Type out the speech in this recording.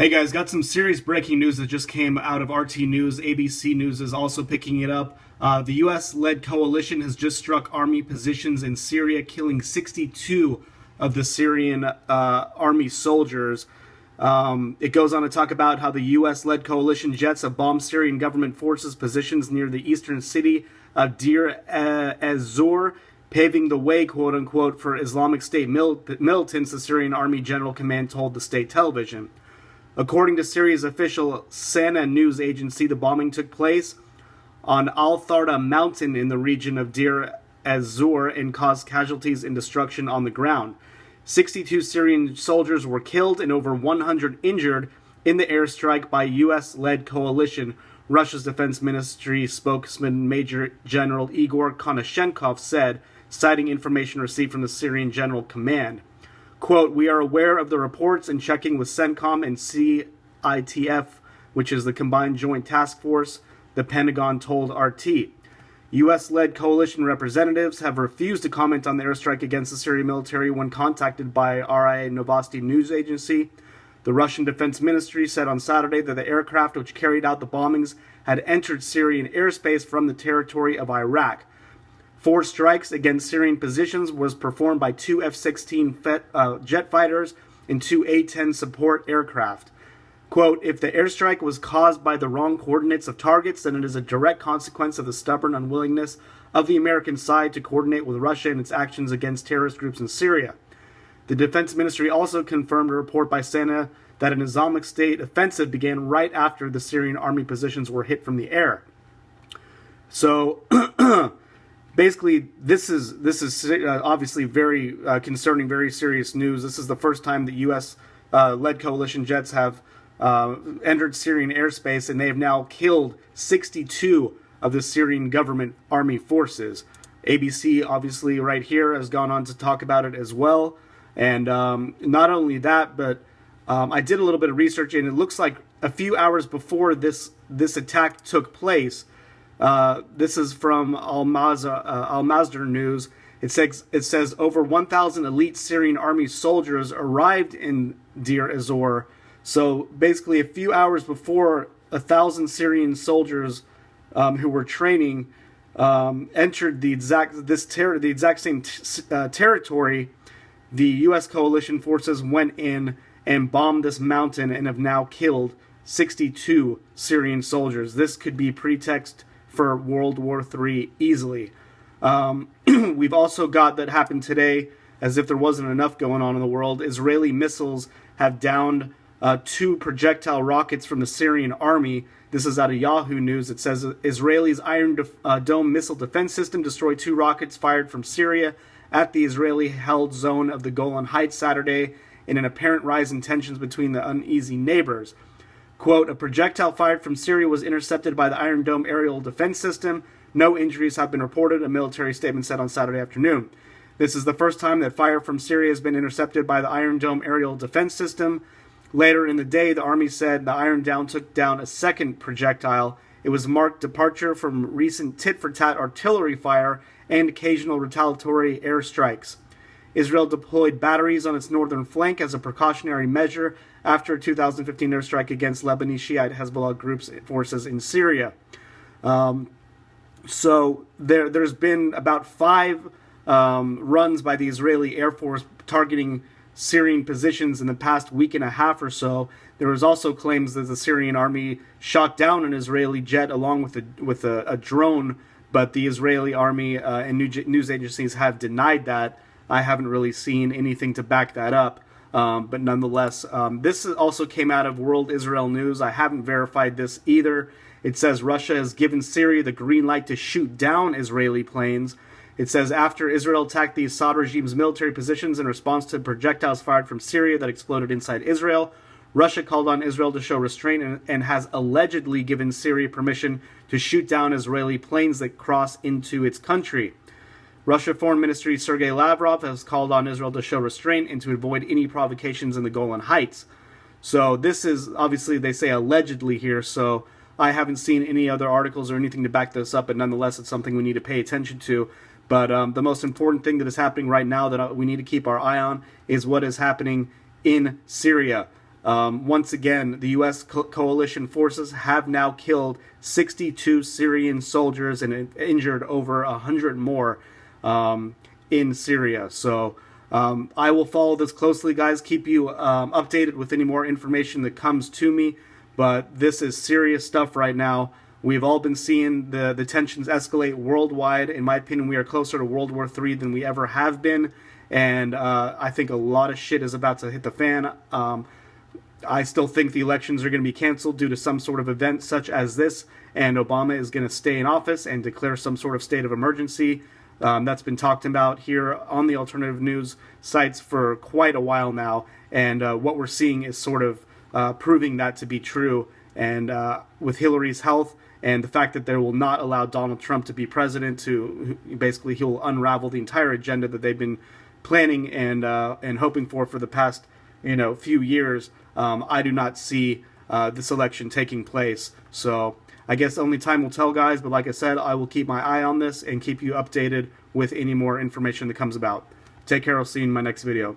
Hey guys, got some serious breaking news that just came out of RT News. ABC News is also picking it up. The U.S.-led coalition has just struck army positions in Syria, killing 62 of the Syrian army soldiers. It goes on to talk about how the U.S.-led coalition jets have bombed Syrian government forces positions near the eastern city of Deir ez-Zor, paving the way, quote-unquote, for Islamic State militants, the Syrian Army General Command told the state television. According to Syria's official Sana news agency, the bombing took place on Al-Tharda mountain in the region of Deir ez-Zor and caused casualties and destruction on the ground. 62 Syrian soldiers were killed and over 100 injured in the airstrike by U.S.-led coalition, Russia's defense ministry spokesman Major General Igor Konashenkov said, citing information received from the Syrian General Command. Quote, "We are aware of the reports and checking with CENTCOM and CITF, which is the Combined Joint Task Force," the Pentagon told RT. U.S.-led coalition representatives have refused to comment on the airstrike against the Syrian military when contacted by RIA Novosti news agency. The Russian Defense Ministry said on Saturday that the aircraft which carried out the bombings had entered Syrian airspace from the territory of Iraq. 4 strikes against Syrian positions was performed by 2 F-16 jet fighters and 2 A-10 support aircraft. Quote, "If the airstrike was caused by the wrong coordinates of targets, then it is a direct consequence of the stubborn unwillingness of the American side to coordinate with Russia in its actions against terrorist groups in Syria." The Defense Ministry also confirmed a report by Sana that an Islamic State offensive began right after the Syrian army positions were hit from the air. So, basically, this is obviously very concerning, very serious news. This is the first time that U.S.-led coalition jets have entered Syrian airspace, and they have now killed 62 of the Syrian government army forces. ABC, obviously, right here, has gone on to talk about it as well. And not only that, but I did a little bit of research, and it looks like a few hours before this attack took place, this is from Al-Masdar News. It says over 1,000 elite Syrian army soldiers arrived in Deir ez-Zor. So basically, a few hours before 1,000 Syrian soldiers who were training entered the exact same territory, the U.S. coalition forces went in and bombed this mountain and have now killed 62 Syrian soldiers. This could be pretext for World War III easily. We've also got that happened today, as if there wasn't enough going on in the world. Israeli missiles have downed 2 projectile rockets from the Syrian army. This is out of Yahoo News. It says Israel's Iron Dome missile defense system destroyed 2 rockets fired from Syria at the Israeli-held zone of the Golan Heights Saturday in an apparent rise in tensions between the uneasy neighbors. Quote, "A projectile fired from Syria was intercepted by the Iron Dome aerial defense system. No injuries have been reported," a military statement said on Saturday afternoon. This is the first time that fire from Syria has been intercepted by the Iron Dome aerial defense system. Later in the day, the army said the Iron Dome took down a second projectile. It was marked departure from recent tit-for-tat artillery fire and occasional retaliatory airstrikes. Israel deployed batteries on its northern flank as a precautionary measure after a 2015 airstrike against Lebanese Shiite Hezbollah groups forces in Syria. So there's been about 5 runs by the Israeli Air Force targeting Syrian positions in the past week and a half or so. There was also claims that the Syrian army shot down an Israeli jet along with a drone, but the Israeli army and news agencies have denied that. I haven't really seen anything to back that up, but nonetheless, this also came out of World Israel News. I haven't verified this either. It says Russia has given Syria the green light to shoot down Israeli planes. It says after Israel attacked the Assad regime's military positions in response to projectiles fired from Syria that exploded inside Israel, Russia called on Israel to show restraint and has allegedly given Syria permission to shoot down Israeli planes that cross into its country. Russia Foreign Ministry Sergei Lavrov has called on Israel to show restraint and to avoid any provocations in the Golan Heights. So this is, obviously, they say allegedly here, so I haven't seen any other articles or anything to back this up, but nonetheless, it's something we need to pay attention to. But the most important thing that is happening right now that we need to keep our eye on is what is happening in Syria. Once again, the U.S. coalition forces have now killed 62 Syrian soldiers and injured over 100 more in Syria. So I will follow this closely, guys. Keep you updated with any more information that comes to me. But this is serious stuff right now. We've all been seeing the tensions escalate worldwide. In my opinion, we are closer to World War III than we ever have been. And I think a lot of shit is about to hit the fan. I still think the elections are going to be canceled due to some sort of event such as this. And Obama is going to stay in office and declare some sort of state of emergency. That's been talked about here on the alternative news sites for quite a while now. And what we're seeing is sort of proving that to be true. And with Hillary's health and the fact that they will not allow Donald Trump to be president, to basically he'll unravel the entire agenda that they've been planning and hoping for the past few years. I do not see this election taking place. So I guess only time will tell, guys. But like I said, I will keep my eye on this and keep you updated with any more information that comes about. Take care. I'll see you in my next video.